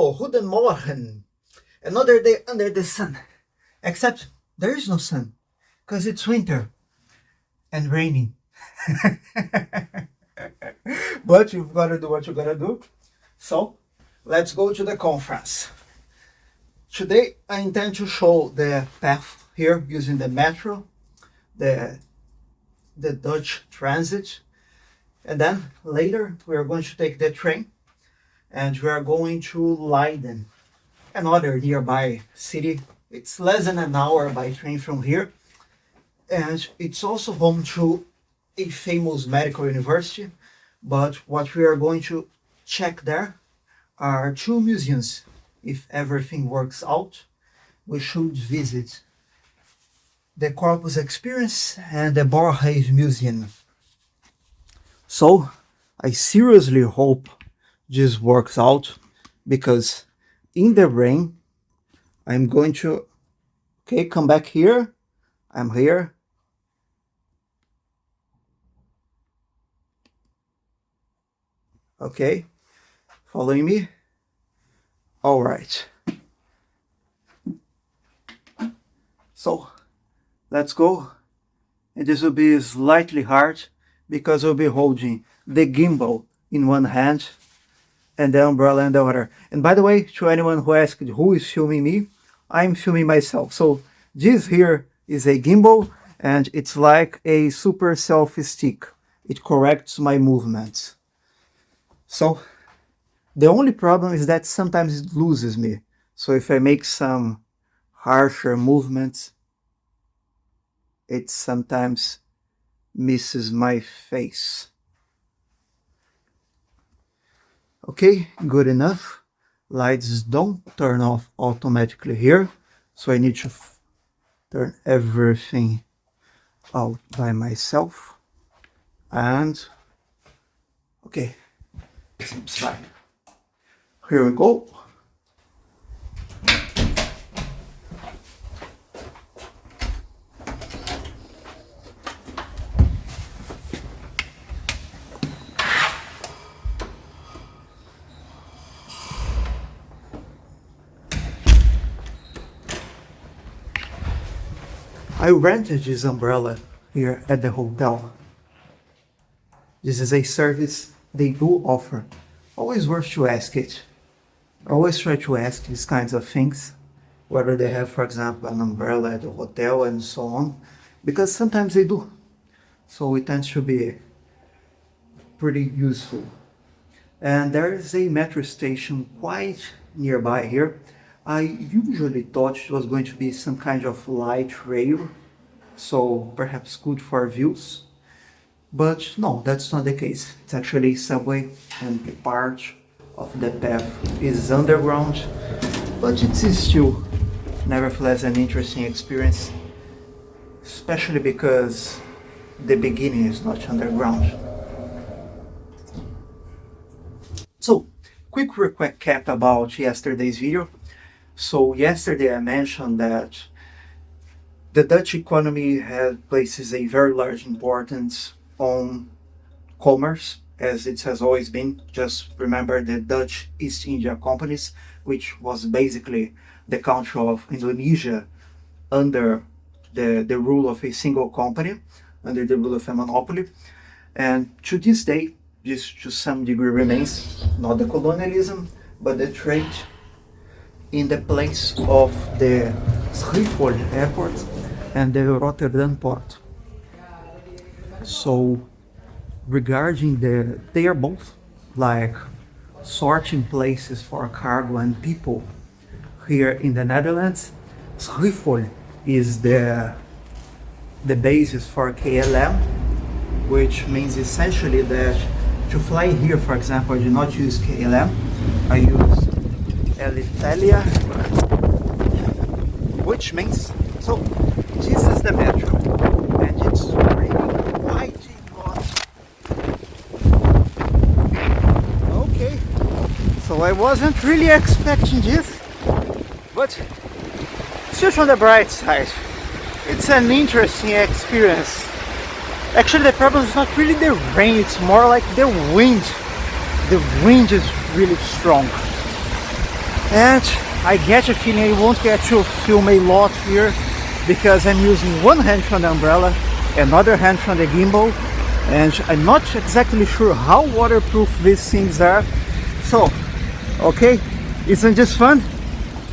So, guten Morgen. Another day under the sun. Except there is no sun, because it's winter and raining. But you've got to do what you gotta do. So, let's go to the conference. Today, I intend to show the path here using the metro, the Dutch transit, and then later we are going to take the train and we are going to Leiden, another nearby city. It's less than an hour by train from here, and it's also home to a famous medical university. But what we are going to check there are two museums. If everything works out, we should visit the Corpus Experience and the Rijhaven Museum. So I seriously hope this works out, because in the rain I'm going to come back here. I'm here. Okay, following me? All right. So let's go. And this will be slightly hard because I'll be holding the gimbal in one hand and the umbrella in the other. And by the way, to anyone who asked who is filming me, I'm filming myself. So this here is a gimbal, and it's like a super selfie stick. It corrects my movements. So the only problem is that sometimes it loses me. So if I make some harsher movements, it sometimes misses my face. Okay, good enough. Lights don't turn off automatically here, so I need to turn everything out by myself. And okay, seems fine. Here we go. I rented this umbrella here at the hotel. This is a service they do offer. Always worth to ask it. Always try to ask these kinds of things, whether they have, for example, an umbrella at the hotel and so on, because sometimes they do. So it tends to be pretty useful. And there is a metro station quite nearby here. I usually thought it was going to be some kind of light rail, so perhaps good for views. But no, that's not the case. It's actually a subway, and part of the path is underground, but it is still nevertheless an interesting experience, especially because the beginning is not underground. So, quick recap about yesterday's video. So yesterday I mentioned that the Dutch economy places a very large importance on commerce, as it has always been. Just remember the Dutch East India Companies, which was basically the country of Indonesia under the rule of a single company, under the rule of a monopoly. And to this day, this to some degree remains, not the colonialism, but the trade in the place of the Schiphol airport and the Rotterdam port. So regarding they are both like sorting places for cargo and people here in the Netherlands. Schiphol is the basis for KLM, which means essentially that to fly here, for example, I do not use KLM, I use Alitalia, which means, so this is the metro, and it's really quite a lot. Okay, so I wasn't really expecting this, but still on the bright side, it's an interesting experience. Actually, the problem is not really the rain, it's more like the wind. The wind is really strong. And I get a feeling I won't get to film a lot here because I'm using one hand from the umbrella, another hand from the gimbal, and I'm not exactly sure how waterproof these things are. So, okay, isn't this fun?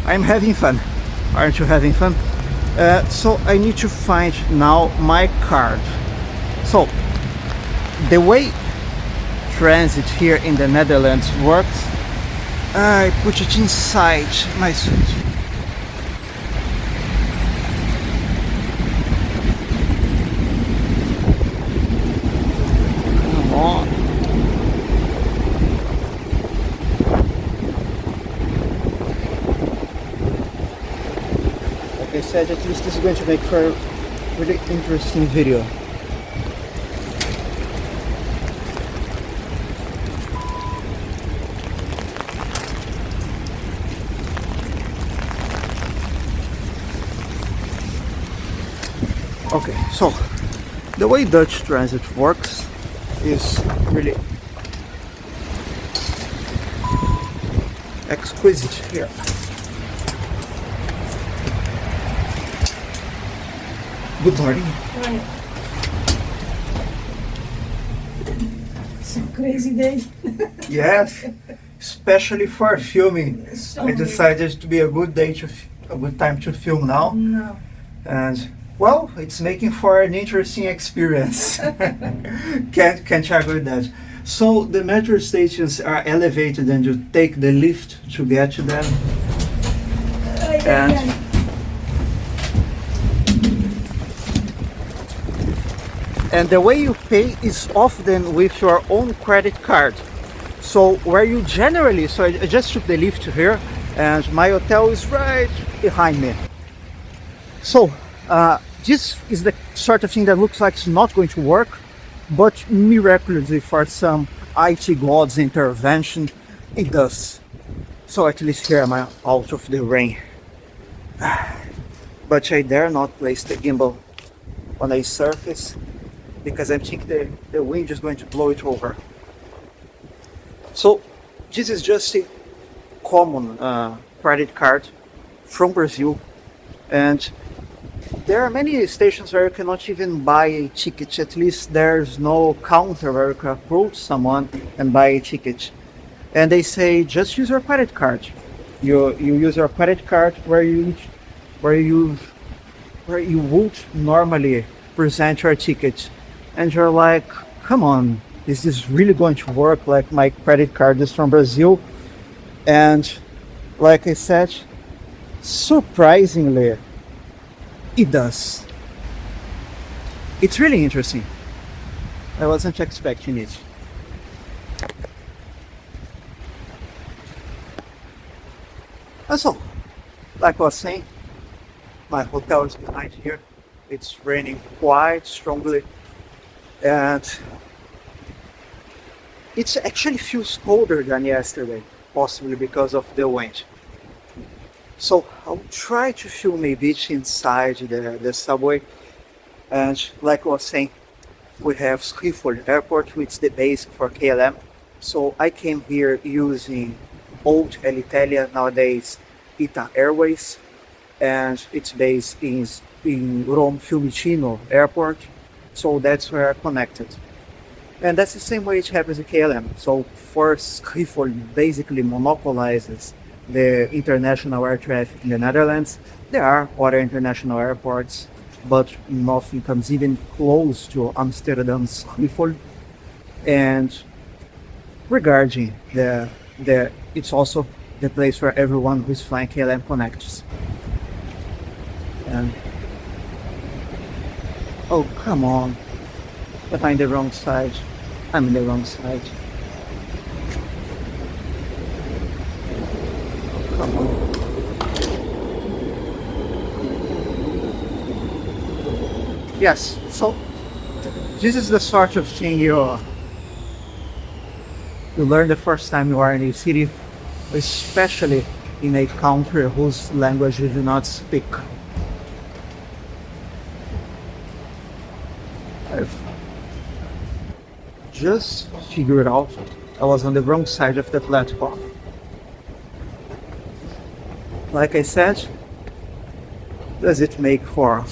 I'm having fun. Aren't you having fun? So I need to find now my card. So, the way transit here in the Netherlands works, I put it inside my suit. Come on. Like I said, at least this is going to make for a really interesting video. Okay, so the way Dutch transit works is really exquisite here. Good morning. Right. It's a crazy day. Yes, especially for filming. So I decided to be a good day to a good time to film now, No. and well, it's making for an interesting experience. Can't argue with that. So the metro stations are elevated, and you take the lift to get to them. And and the way you pay is often with your own credit card. So where you generally, so I just took the lift here, and my hotel is right behind me. So this is the sort of thing that looks like it's not going to work, but miraculously for some IT god's intervention, it does. So at least here I'm out of the rain. But I dare not place the gimbal on a surface because I think the wind is going to blow it over. So this is just a common credit card from Brazil, and there are many stations where you cannot even buy a ticket. At least there's no counter where you can approach someone and buy a ticket. And they say just use your credit card. You use your credit card where you would normally present your ticket. And you're like, come on, is this really going to work? Like, my credit card is from Brazil, and like I said, surprisingly, it does. It's really interesting. I wasn't expecting it. And so, like I was saying, my hotel is behind here. It's raining quite strongly, and it actually feels colder than yesterday, possibly because of the wind. So I'll try to film a bit inside the subway, and like I was saying, we have Schiphol Airport, which is the base for KLM. So I came here using old Alitalia, nowadays ITA Airways, and it's based in Rome Fiumicino Airport. So that's where I connected. And that's the same way it happens in KLM. So first, Schiphol basically monopolizes the international air traffic in the Netherlands. There are other international airports, but nothing comes even close to Amsterdam's Schiphol. And regarding it's also the place where everyone who's flying KLM connects. And oh, come on. But I'm in the wrong side. I'm in the wrong side. Come on. Yes, so this is the sort of thing you learn the first time you are in a city, especially in a country whose language you do not speak. I've just figured out I was on the wrong side of the platform. like I said, does it make for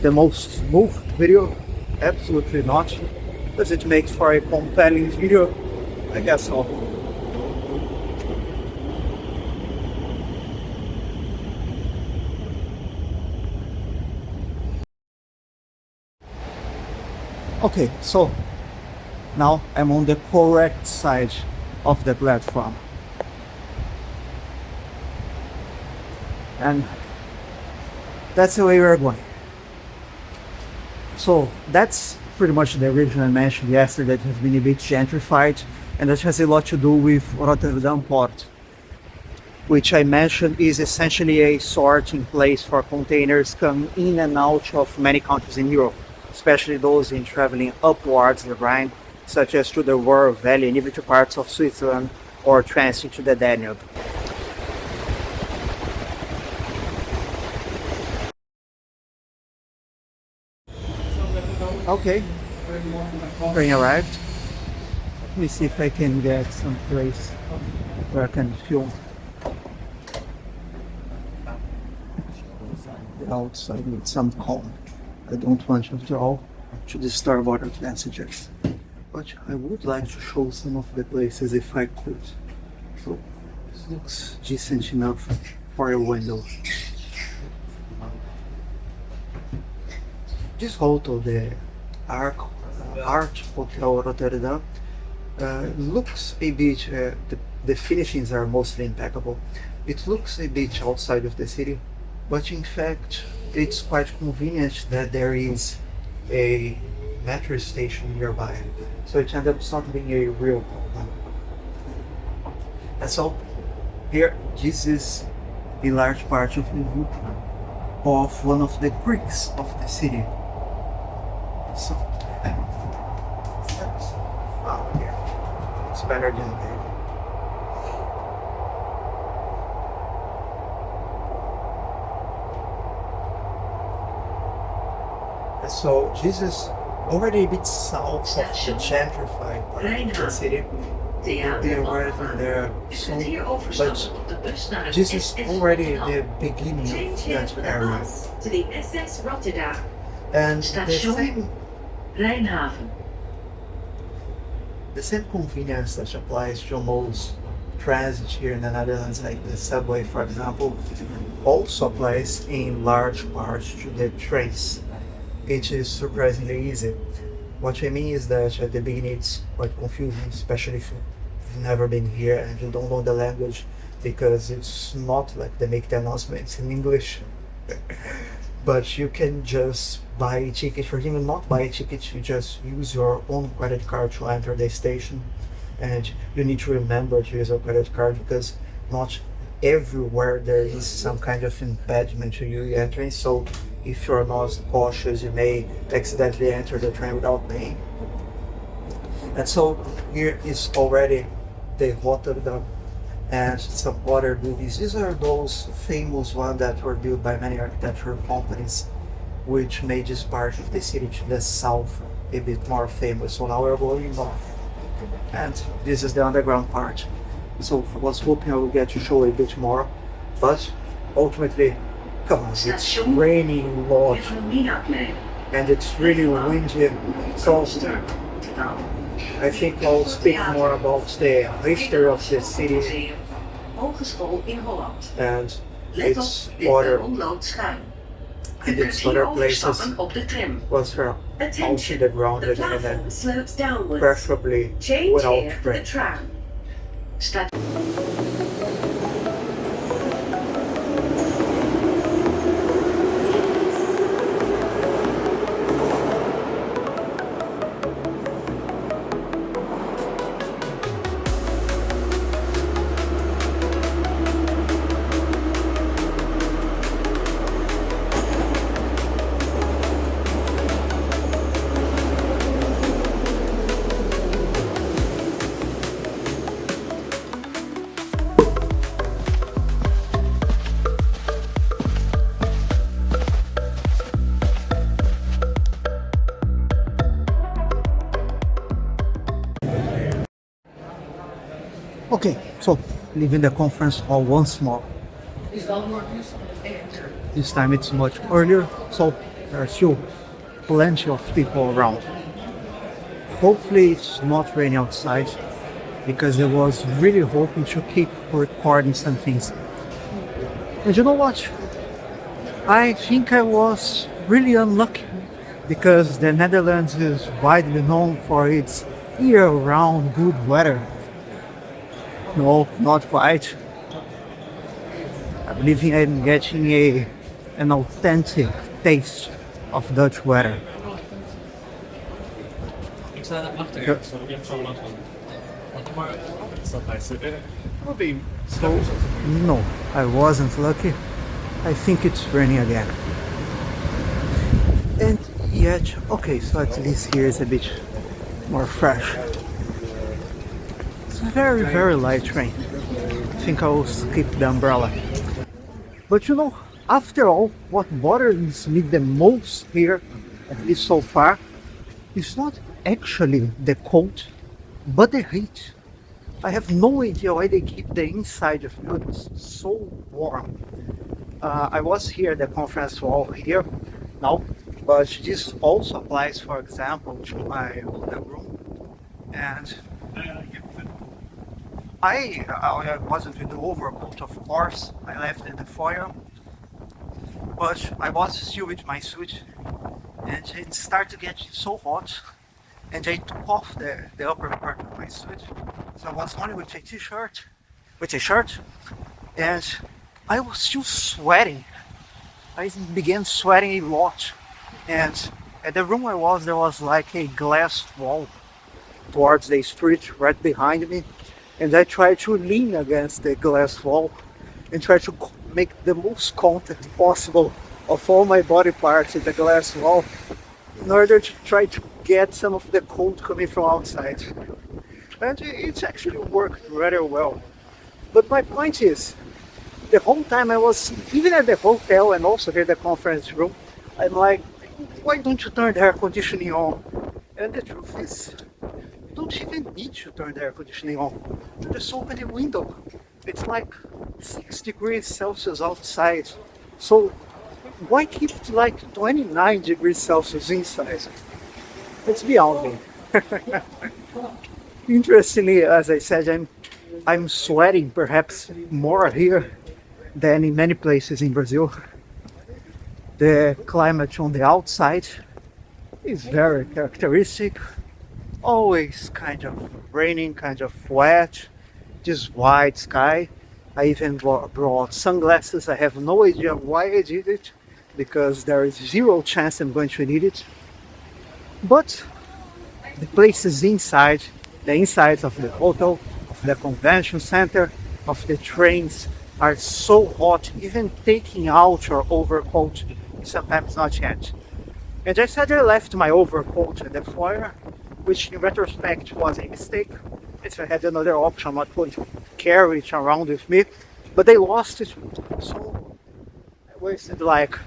the most smooth video? Absolutely not. Does it make for a compelling video? I guess so. Okay, so now I'm on the correct side of the platform. And that's the way we're going. So that's pretty much the region I mentioned yesterday that has been a bit gentrified, and that has a lot to do with Rotterdam port, which I mentioned is essentially a sorting place for containers coming in and out of many countries in Europe, especially those in traveling upwards the Rhine, such as to the Ruhr Valley and even to parts of Switzerland or transit to the Danube. Okay, train arrived. Let me see if I can get some place where I can film the outside with some calm. I don't want, after all, to disturb other passengers. But I would like to show some of the places if I could. So this looks decent enough for a window. This hotel, the Art Hotel Rotterdam, looks a bit, the finishings are mostly impeccable. It looks a bit outside of the city, but in fact it's quite convenient that there is a metro station nearby, so it ends up not being a real problem. And so here, this is a large part of the view of one of the creeks of the city. So, yeah, it's better than that. So this is already a bit south of the gentrified part of the city. They arrive in there soon, but this is already the beginning of that area. And Rijhaven. the same convenience that applies to most transit here in the Netherlands, like the subway for example, also applies in large parts to the trains. It is surprisingly easy. What I mean is that at the beginning it's quite confusing, especially if you've never been here and you don't know the language, because it's not like they make the announcements in English. But you can just buy a ticket, or even not buy a ticket, you just use your own credit card to enter the station. And you need to remember to use your credit card, because not everywhere there is some kind of impediment to you entering. So if you're not cautious, you may accidentally enter the train without paying. And so here is already the Rotterdam and some other buildings. These are those famous ones that were built by many architectural companies, which made this part of the city to the south a bit more famous. So now we're going north, and this is the underground part. So I was hoping I would get to show a bit more, but ultimately, come on, it's raining a lot and it's really windy. So I think I'll speak more about the history of the city and its other places once we're out in the ground again, and then preferably without rain. Okay, so leaving the conference hall once more. This time it's much earlier, so there are still plenty of people around. Hopefully it's not raining outside, because I was really hoping to keep recording some things. And you know what? I think I was really unlucky, because the Netherlands is widely known for its year-round good weather. No, not quite. I believe I'm getting an authentic taste of Dutch weather. So, no, I wasn't lucky. I think it's raining again. And yet, okay, so at least here is a bit more fresh. It's a very, very light rain. I think I will skip the umbrella. But you know, after all, what bothers me the most here, at least so far, is not actually the cold, but the heat. I have no idea why they keep the inside of buildings so warm. I was here at the conference hall here now, but this also applies, for example, to my hotel room. And I wasn't with the overcoat, of course. I left in the foyer, but I was still with my suit, and it started to get so hot. And I took off the upper part of my suit, so I was only with a shirt, and I was still sweating. I began sweating a lot, and at the room I was, there was like a glass wall towards the street right behind me, and I tried to lean against the glass wall and try to make the most contact possible of all my body parts in the glass wall, in order to try to get some of the cold coming from outside. And it's actually worked rather well. But my point is, the whole time I was, even at the hotel and also here at the conference room, I'm like, why don't you turn the air conditioning on? And the truth is, you don't even need to turn the air conditioning on. You just open the window. It's like 6 degrees Celsius outside. So why keep it like 29 degrees Celsius inside? It's beyond me. Interestingly, as I said, I'm sweating perhaps more here than in many places in Brazil. The climate on the outside is very characteristic. Always kind of raining, kind of wet, just white sky. I even brought sunglasses. I have no idea why I did it, because there is zero chance I'm going to need it. But the places inside, the insides of the hotel, of the convention center, of the trains are so hot, even taking out your overcoat, sometimes not yet. And I said I left my overcoat at the foyer, which in retrospect was a mistake. If I had another option, I'm not going to carry it around with me, but they lost it, so I wasted like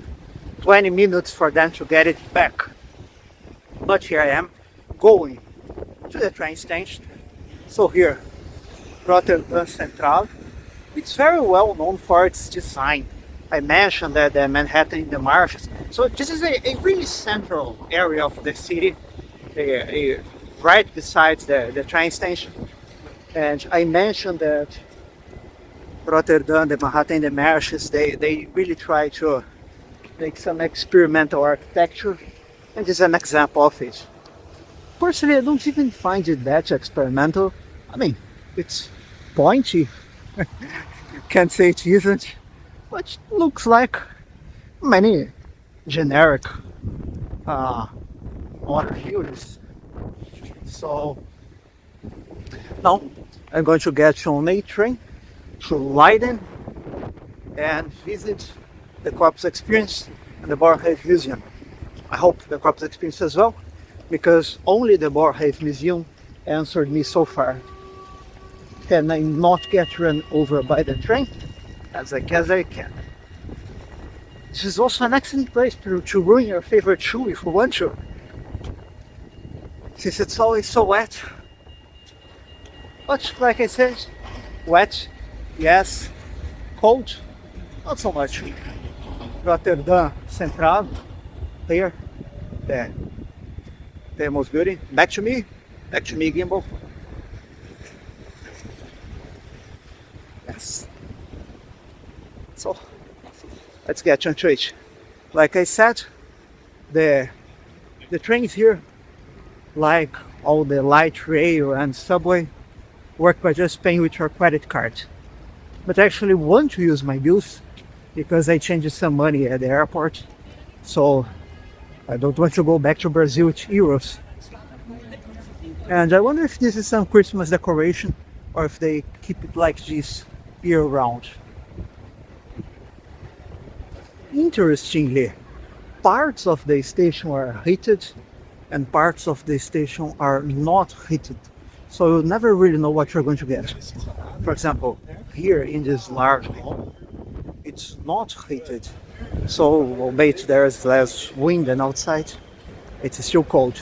20 minutes for them to get it back. But here I am, going to the train station. So here, Rotterdam Centraal. It's very well known for its design. I mentioned that the Manhattan in the marshes. So this is a really central area of the city, right beside the train station. And I mentioned that Rotterdam, the Manhattan in the marshes, they really try to make some experimental architecture, and this is an example of it. Personally, I don't even find it that experimental. I mean, it's pointy. You can't say it isn't, but it looks like many generic water heaters. So now I'm going to get on a train to Leiden and visit the Corpus Experience and the Maashaven Museum. I hope the Corpus Experience as well, because only the Maashaven Museum answered me so far. Can I not get run over by the train? As I can. This is also an excellent place to ruin your favorite shoe if you want to, since it's always so wet. But like I said, wet Yes, cold, not so much. Rotterdam Central, here, there. The most beauty. Back to me, gimbal. Yes. So, let's get on to it. Like I said, the trains here, like all the light rail and subway, work by just paying with your credit card. But I actually want to use my bills because I changed some money at the airport. So I don't want to go back to Brazil with euros. And I wonder if this is some Christmas decoration or if they keep it like this year round. Interestingly, parts of the station are heated and parts of the station are not heated. So you never really know what you're going to get. For example, here in this large hall, it's not heated. So albeit there's less wind than outside, it's still cold.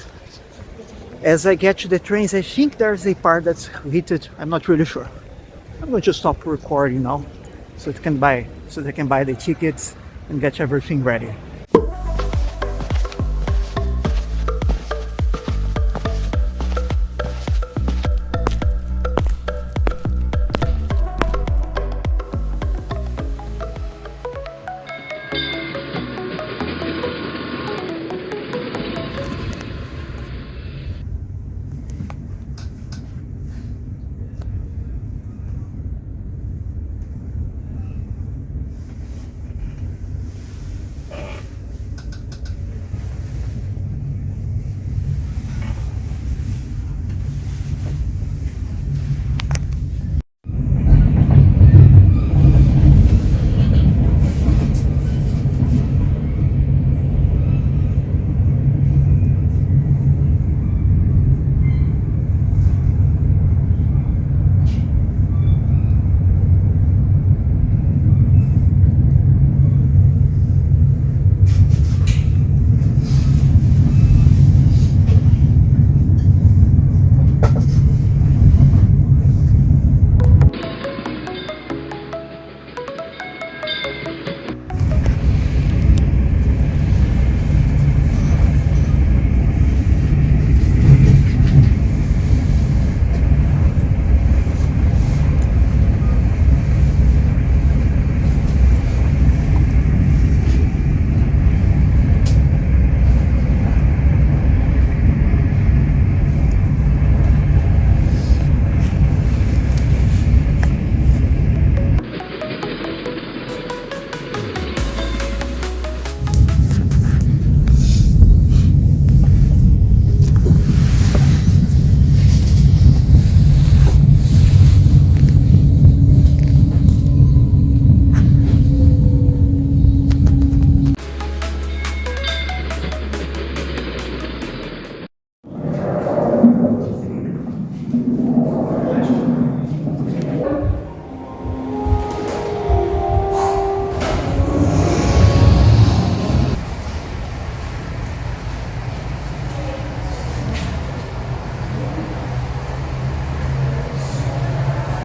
As I get to the trains, I think there's a part that's heated. I'm not really sure. I'm going to stop recording now so they can buy the tickets and get everything ready.